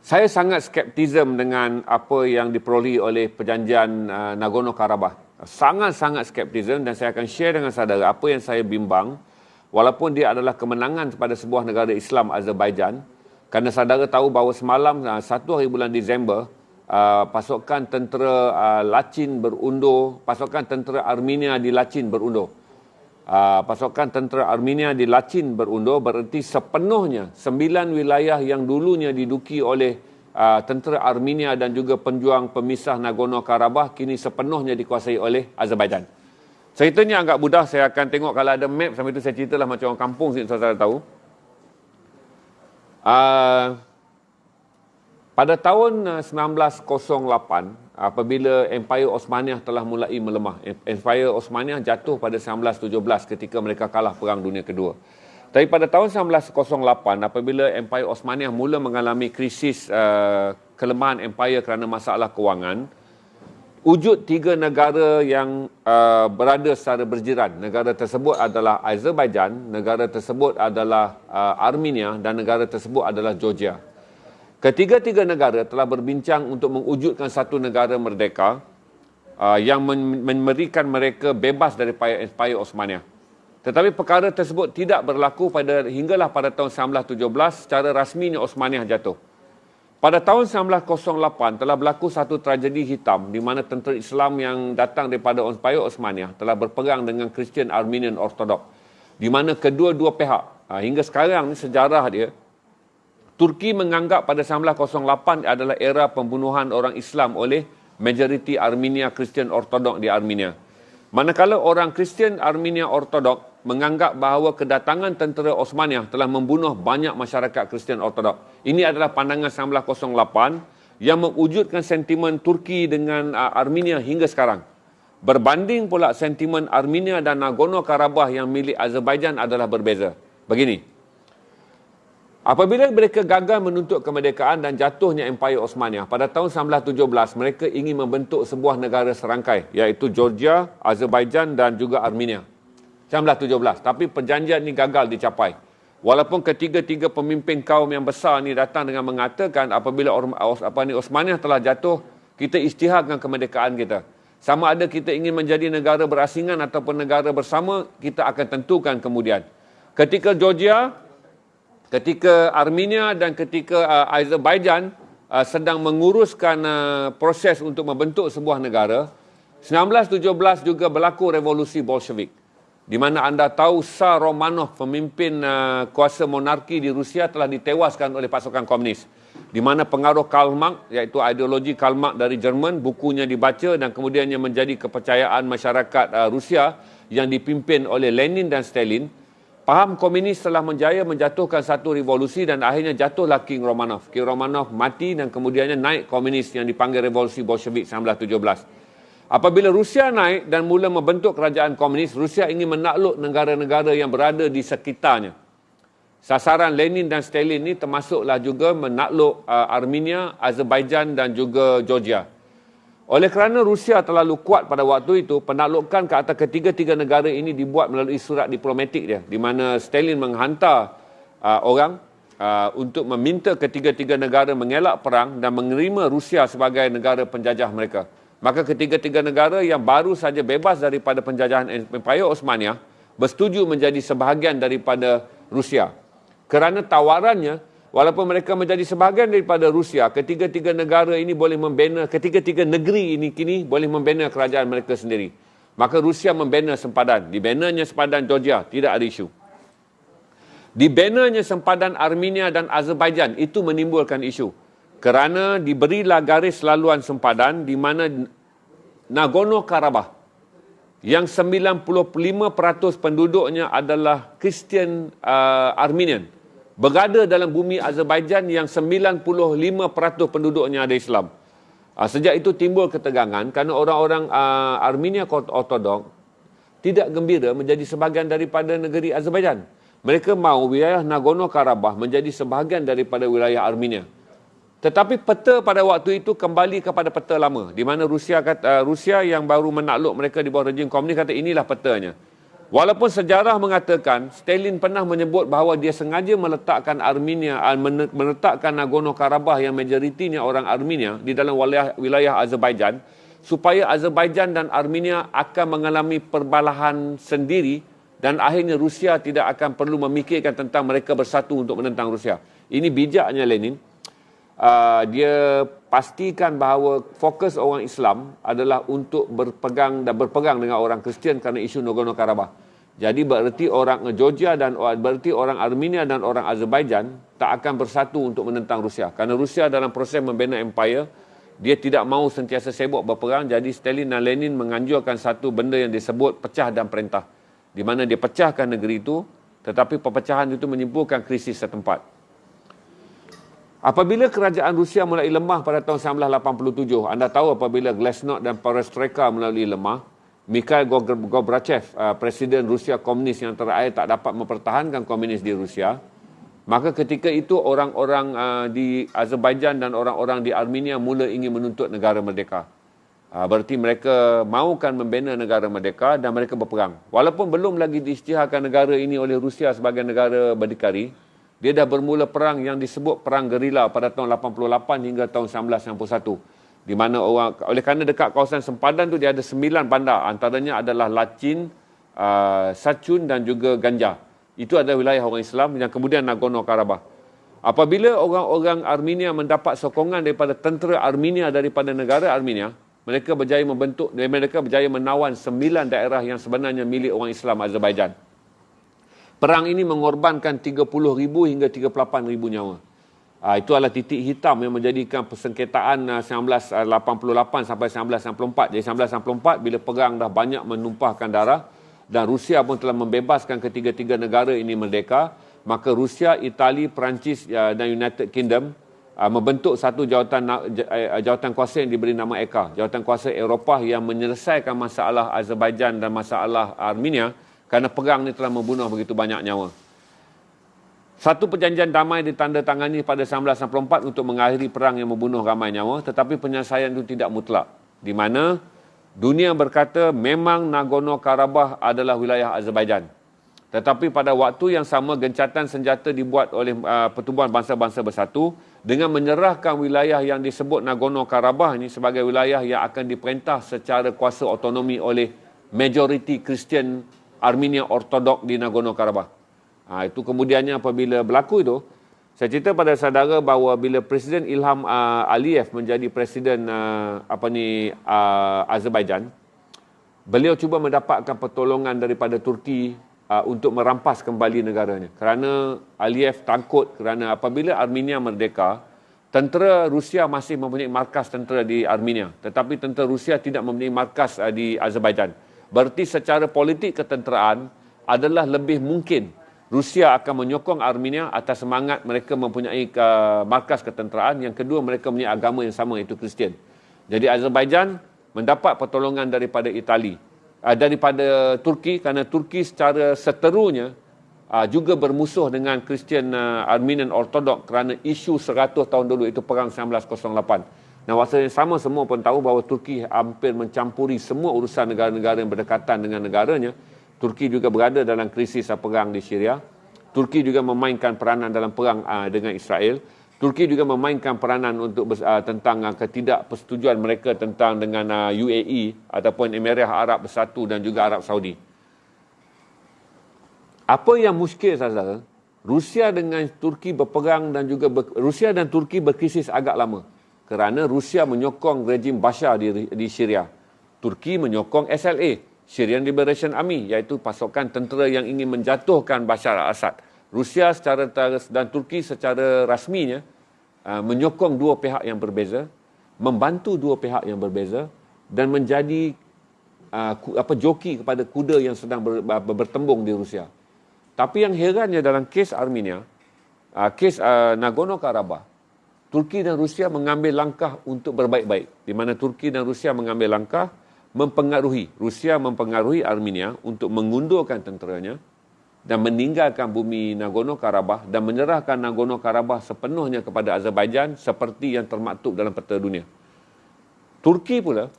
Saya sangat skeptism dengan apa yang diperolehi oleh perjanjian Nagorno-Karabakh. Sangat-sangat skeptism, dan saya akan share dengan saudara apa yang saya bimbang. Walaupun dia adalah kemenangan kepada sebuah negara Islam, Azerbaijan, kerana saudara tahu bahawa semalam 1 hari bulan Disember, pasukan tentera Lachin berundur, pasukan tentera Armenia di Lachin berundur. Pasukan tentera Armenia di Lachin berundur, bererti sepenuhnya 9 wilayah yang dulunya diduki oleh tentera Armenia dan juga penjuang pemisah Nagorno-Karabakh kini sepenuhnya dikuasai oleh Azerbaijan. Ceritanya agak mudah, saya akan tengok kalau ada map, sampai itu saya ceritalah macam orang kampung sini, saudara tahu. Pada tahun 1908, apabila Empire Osmaniyah telah mulai melemah, Empire Osmaniyah jatuh pada 1917 ketika mereka kalah Perang Dunia Kedua. Tapi pada tahun 1908, apabila Empire Osmaniyah mula mengalami krisis kelemahan Empire kerana masalah kewangan, wujud 3 negara yang berada secara berjiran. Negara tersebut adalah Azerbaijan, negara tersebut adalah Armenia dan negara tersebut adalah Georgia. Ketiga-tiga negara telah berbincang untuk mewujudkan satu negara merdeka yang memberikan mereka bebas daripada Empire Osmaniyah. Tetapi perkara tersebut tidak berlaku hinggalah pada tahun 1917 secara rasminya Osmaniyah jatuh. Pada tahun 1908 telah berlaku satu tragedi hitam di mana tentera Islam yang datang daripada Empire Osmaniyah telah berperang dengan Christian Armenian Orthodox, di mana kedua-dua pihak, hingga sekarang ni sejarah dia, Turki menganggap pada 1908 adalah era pembunuhan orang Islam oleh majoriti Armenia Christian Orthodox di Armenia. Manakala orang Christian Armenia Orthodox menganggap bahawa kedatangan tentera Osmaniyah telah membunuh banyak masyarakat Christian Orthodox. Ini adalah pandangan 1908 yang mewujudkan sentimen Turki dengan Armenia hingga sekarang. Berbanding pula sentimen Armenia dan Nagorno-Karabakh yang milik Azerbaijan adalah berbeza. Begini. Apabila mereka gagal menuntut kemerdekaan dan jatuhnya Empire Osmaniyah, pada tahun 1917 mereka ingin membentuk sebuah negara serangkai, iaitu Georgia, Azerbaijan dan juga Armenia. 1917. Tapi perjanjian ini gagal dicapai. Walaupun ketiga-tiga pemimpin kaum yang besar ni datang dengan mengatakan apabila Osmaniyah telah jatuh, kita isytiharkan kemerdekaan kita. Sama ada kita ingin menjadi negara berasingan ataupun negara bersama, kita akan tentukan kemudian. Ketika Georgia, ketika Armenia dan ketika Azerbaijan sedang menguruskan proses untuk membentuk sebuah negara, 1917 juga berlaku revolusi Bolshevik, di mana anda tahu Tsar Romanov, pemimpin kuasa monarki di Rusia, telah ditewaskan oleh pasukan komunis, di mana pengaruh Karl Marx, iaitu ideologi Karl Marx dari Jerman, bukunya dibaca dan kemudiannya menjadi kepercayaan masyarakat Rusia yang dipimpin oleh Lenin dan Stalin. Faham komunis telah menjatuhkan satu revolusi dan akhirnya jatuhlah King Romanov. King Romanov mati dan kemudiannya naik komunis yang dipanggil revolusi Bolshevik 1917. Apabila Rusia naik dan mula membentuk kerajaan komunis, Rusia ingin menakluk negara-negara yang berada di sekitarnya. Sasaran Lenin dan Stalin ini termasuklah juga menakluk Armenia, Azerbaijan dan juga Georgia. Oleh kerana Rusia terlalu kuat pada waktu itu, penaklukan ke atas ketiga-tiga negara ini dibuat melalui surat diplomatik dia, di mana Stalin menghantar orang untuk meminta ketiga-tiga negara mengelak perang dan menerima Rusia sebagai negara penjajah mereka. Maka ketiga-tiga negara yang baru saja bebas daripada penjajahan Empire Osmaniyah bersetuju menjadi sebahagian daripada Rusia. Kerana tawarannya, walaupun mereka menjadi sebahagian daripada Rusia, ketiga-tiga negara ini boleh membina, ketiga-tiga negeri ini kini boleh membina kerajaan mereka sendiri. Maka Rusia membina sempadan. Dibinanya sempadan Georgia, tidak ada isu. Dibinanya sempadan Armenia dan Azerbaijan, itu menimbulkan isu. Kerana diberilah garis laluan sempadan di mana Nagorno-Karabakh yang 95% penduduknya adalah Christian Armenian, berada dalam bumi Azerbaijan yang 95% penduduknya ada Islam. Sejak itu timbul ketegangan kerana orang-orang Armenia Ortodok tidak gembira menjadi sebahagian daripada negeri Azerbaijan. Mereka mahu wilayah Nagorno-Karabakh menjadi sebahagian daripada wilayah Armenia. Tetapi peta pada waktu itu kembali kepada peta lama, di mana Rusia yang baru menakluk mereka di bawah rejim komunis kata inilah petanya. Walaupun sejarah mengatakan Stalin pernah menyebut bahawa dia sengaja meletakkan meletakkan Nagorno-Karabakh yang majoritinya orang Armenia di dalam wilayah Azerbaijan supaya Azerbaijan dan Armenia akan mengalami perbalahan sendiri dan akhirnya Rusia tidak akan perlu memikirkan tentang mereka bersatu untuk menentang Rusia. Ini bijaknya Lenin. Dia pastikan bahawa fokus orang Islam adalah untuk berpegang dengan orang Kristian kerana isu Nagorno-Karabakh. Jadi bererti orang Georgia dan bererti orang Armenia dan orang Azerbaijan tak akan bersatu untuk menentang Rusia. Kerana Rusia dalam proses membina empire, dia tidak mahu sentiasa sibuk berperang. Jadi Stalin dan Lenin menganjurkan satu benda yang disebut pecah dan perintah, di mana dia pecahkan negeri itu, tetapi perpecahan itu menimbulkan krisis setempat. Apabila kerajaan Rusia mulai lemah pada tahun 1987, anda tahu apabila Glasnost dan Perestroika melalui lemah, Mikhail Gorbachev, Presiden Rusia Komunis yang terakhir tak dapat mempertahankan komunis di Rusia, maka ketika itu orang-orang di Azerbaijan dan orang-orang di Armenia mula ingin menuntut negara merdeka. Berarti mereka mahukan membina negara merdeka dan mereka berperang. Walaupun belum lagi diisytiharkan negara ini oleh Rusia sebagai negara berdikari, dia dah bermula perang yang disebut perang gerila pada tahun 88 hingga tahun 1991. Di mana oleh kerana dekat kawasan sempadan tu dia ada 9 bandar. Antaranya adalah Lachin, Sachun dan juga Ganja. Itu adalah wilayah orang Islam yang kemudian Nagorno-Karabakh. Apabila orang-orang Armenia mendapat sokongan daripada tentera Armenia daripada negara Armenia, mereka berjaya menawan 9 daerah yang sebenarnya milik orang Islam Azerbaijan. Perang ini mengorbankan 30,000 hingga 38,000 nyawa. Itu adalah titik hitam yang menjadikan persengketaan 1988 sampai 1994. Jadi 1994 bila perang dah banyak menumpahkan darah dan Rusia pun telah membebaskan ketiga-tiga negara ini merdeka, maka Rusia, Itali, Perancis dan United Kingdom membentuk satu jawatan kuasa yang diberi nama ECA, jawatan kuasa Eropah yang menyelesaikan masalah Azerbaijan dan masalah Armenia. Kerana perang ini telah membunuh begitu banyak nyawa. Satu perjanjian damai ditandatangani pada 1994 untuk mengakhiri perang yang membunuh ramai nyawa, tetapi penyelesaian itu tidak mutlak. Di mana dunia berkata memang Nagorno-Karabakh adalah wilayah Azerbaijan. Tetapi pada waktu yang sama gencatan senjata dibuat oleh Pertubuhan Bangsa-Bangsa Bersatu dengan menyerahkan wilayah yang disebut Nagorno-Karabakh ini sebagai wilayah yang akan diperintah secara kuasa otonomi oleh majoriti Kristian Armenia Ortodok di Nagorno-Karabakh. Itu kemudiannya apabila berlaku itu, saya cerita pada saudara bahawa bila Presiden Ilham Aliyev menjadi Presiden Azerbaijan, beliau cuba mendapatkan pertolongan daripada Turki untuk merampas kembali negaranya. Kerana Aliyev takut kerana apabila Armenia merdeka, tentera Rusia masih mempunyai markas tentera di Armenia, tetapi tentera Rusia tidak mempunyai markas di Azerbaijan. Berarti secara politik ketenteraan adalah lebih mungkin Rusia akan menyokong Armenia atas semangat mereka mempunyai markas ketenteraan. Yang kedua, mereka mempunyai agama yang sama, iaitu Kristian. Jadi Azerbaijan mendapat pertolongan daripada daripada Turki, kerana Turki secara seterunya juga bermusuh dengan Kristian Armenian Ortodok kerana isu 100 tahun dulu, itu perang 1908. Dan waktu yang sama semua pun tahu bahawa Turki hampir mencampuri semua urusan negara-negara yang berdekatan dengan negaranya. Turki juga berada dalam krisis perang di Syria. Turki juga memainkan peranan dalam perang dengan Israel. Turki juga memainkan peranan untuk tentang ketidakpersetujuan mereka tentang dengan UAE ataupun Emirat Arab Bersatu dan juga Arab Saudi. Apa yang muskil, saudara? Rusia dengan Turki berperang dan juga Rusia dan Turki berkrisis agak lama. Kerana Rusia menyokong rejim Bashar di Syria. Turki menyokong SLA, Syrian Liberation Army, iaitu pasukan tentera yang ingin menjatuhkan Bashar al-Assad. Rusia dan Turki secara rasminya menyokong dua pihak yang berbeza, membantu dua pihak yang berbeza dan menjadi joki kepada kuda yang sedang bertembung di Rusia. Tapi yang herannya dalam kes Armenia, kes Nagorno-Karabakh, Turki dan Rusia mengambil langkah untuk berbaik-baik. Di mana Turki dan Rusia mengambil langkah Rusia mempengaruhi Armenia untuk mengundurkan tenteranya dan meninggalkan bumi Nagorno-Karabakh dan menyerahkan Nagorno-Karabakh sepenuhnya kepada Azerbaijan seperti yang termaktub dalam peta dunia. Turki pula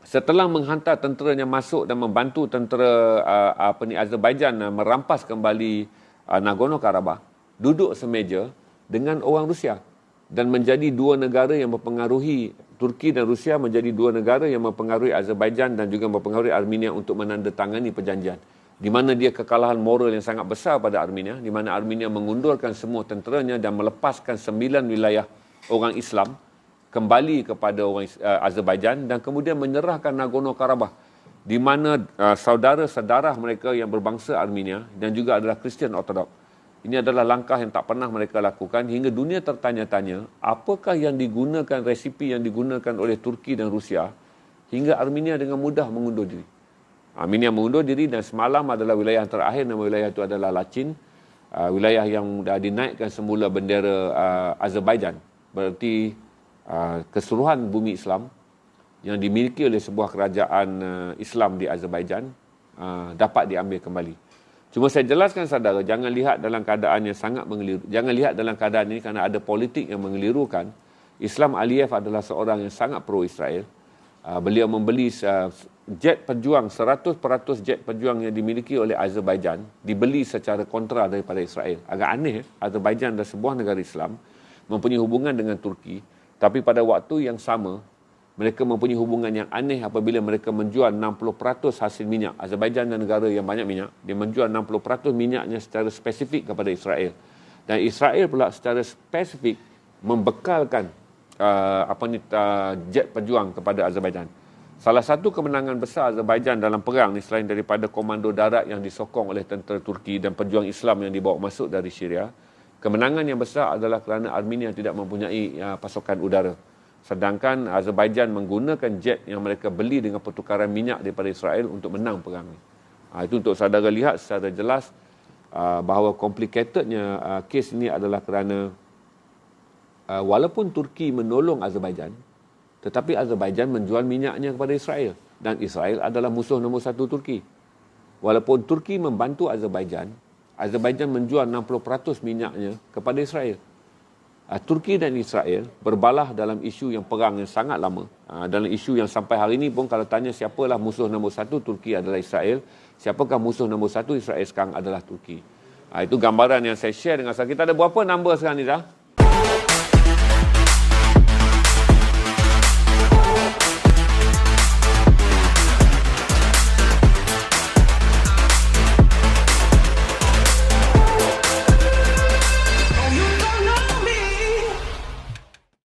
setelah menghantar tenteranya masuk dan membantu tentera Azerbaijan merampas kembali Nagorno-Karabakh, duduk semeja dengan orang Rusia dan menjadi dua negara yang mempengaruhi, Turki dan Rusia menjadi dua negara yang mempengaruhi Azerbaijan dan juga mempengaruhi Armenia untuk menandatangani perjanjian, di mana dia kekalahan moral yang sangat besar pada Armenia, di mana Armenia mengundurkan semua tenteranya dan melepaskan 9 wilayah orang Islam kembali kepada orang Azerbaijan dan kemudian menyerahkan Nagorno-Karabakh, di mana saudara-saudara mereka yang berbangsa Armenia dan juga adalah Kristian Ortodok. Ini adalah langkah yang tak pernah mereka lakukan hingga dunia tertanya-tanya apakah yang digunakan, resipi yang digunakan oleh Turki dan Rusia hingga Armenia dengan mudah mengundur diri. Armenia mengundur diri dan semalam adalah wilayah yang terakhir, nama wilayah itu adalah Lachin, wilayah yang dah dinaikkan semula bendera Azerbaijan. Berarti keseluruhan bumi Islam yang dimiliki oleh sebuah kerajaan Islam di Azerbaijan dapat diambil kembali. Cuma saya jelaskan saudara, jangan lihat dalam keadaan yang sangat mengeliru. Jangan lihat dalam keadaan ini kerana ada politik yang mengelirukan. Islam Aliyev adalah seorang yang sangat pro-Israel. Beliau membeli jet pejuang, 100% jet pejuang yang dimiliki oleh Azerbaijan dibeli secara kontra daripada Israel. Agak aneh, Azerbaijan adalah sebuah negara Islam, mempunyai hubungan dengan Turki, tapi pada waktu yang sama mereka mempunyai hubungan yang aneh apabila mereka menjual 60% hasil minyak. Azerbaijan adalah negara yang banyak minyak. Dia menjual 60% minyaknya secara spesifik kepada Israel. Dan Israel pula secara spesifik membekalkan jet pejuang kepada Azerbaijan. Salah satu kemenangan besar Azerbaijan dalam perang ni, selain daripada komando darat yang disokong oleh tentera Turki dan pejuang Islam yang dibawa masuk dari Syria, kemenangan yang besar adalah kerana Armenia tidak mempunyai pasokan udara. Sedangkan Azerbaijan menggunakan jet yang mereka beli dengan pertukaran minyak daripada Israel untuk menang perang ini. Itu untuk saudara lihat secara jelas bahawa complicatednya kes ini adalah kerana walaupun Turki menolong Azerbaijan, tetapi Azerbaijan menjual minyaknya kepada Israel. Dan Israel adalah musuh nombor satu Turki. Walaupun Turki membantu Azerbaijan, Azerbaijan menjual 60% minyaknya kepada Israel. Turki dan Israel berbalah dalam isu yang perang yang sangat lama. Dalam isu yang sampai hari ini pun kalau tanya siapalah musuh nombor satu, Turki adalah Israel. Siapakah musuh nombor satu Israel sekarang adalah Turki. Itu gambaran yang saya share dengan saya. Kita ada berapa number sekarang ni dah?